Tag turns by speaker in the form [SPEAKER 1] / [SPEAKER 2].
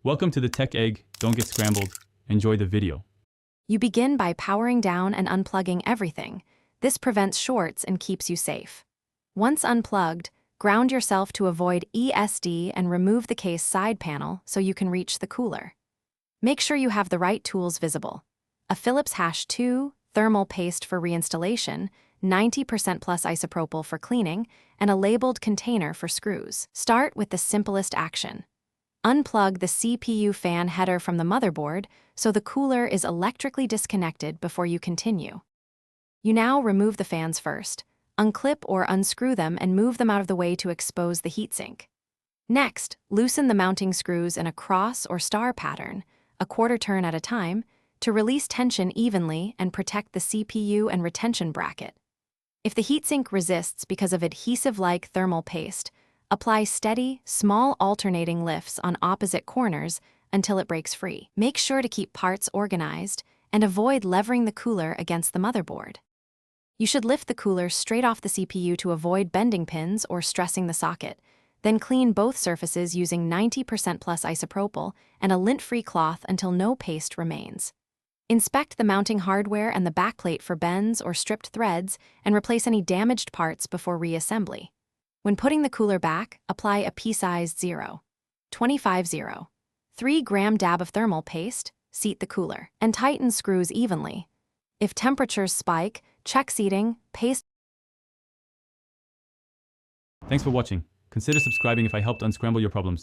[SPEAKER 1] Welcome to the Tech Egg. Don't get scrambled. Enjoy the video.
[SPEAKER 2] You begin by powering down and unplugging everything. This prevents shorts and keeps you safe. Once unplugged, ground yourself to avoid ESD and remove the case side panel so you can reach the cooler. Make sure you have the right tools visible. A Phillips #2 thermal paste for reinstallation, 90% plus isopropyl for cleaning, and a labeled container for screws. Start with the simplest action. Unplug the CPU fan header from the motherboard so the cooler is electrically disconnected before you continue. You now remove the fans first. Unclip or unscrew them and move them out of the way to expose the heatsink. Next, loosen the mounting screws in a cross or star pattern, a quarter turn at a time, to release tension evenly and protect the CPU and retention bracket. If the heatsink resists because of adhesive-like thermal paste, apply steady, small alternating lifts on opposite corners until it breaks free. Make sure to keep parts organized and avoid levering the cooler against the motherboard. You should lift the cooler straight off the CPU to avoid bending pins or stressing the socket, then clean both surfaces using 90% plus isopropyl and a lint-free cloth until no paste remains. Inspect the mounting hardware and the backplate for bends or stripped threads and replace any damaged parts before reassembly. When putting the cooler back, apply a pea-sized 0.25 3-gram dab of thermal paste, seat the cooler, and tighten screws evenly. If temperatures spike, check seating, paste.
[SPEAKER 1] Thanks for watching. Consider subscribing if I helped unscramble your problems.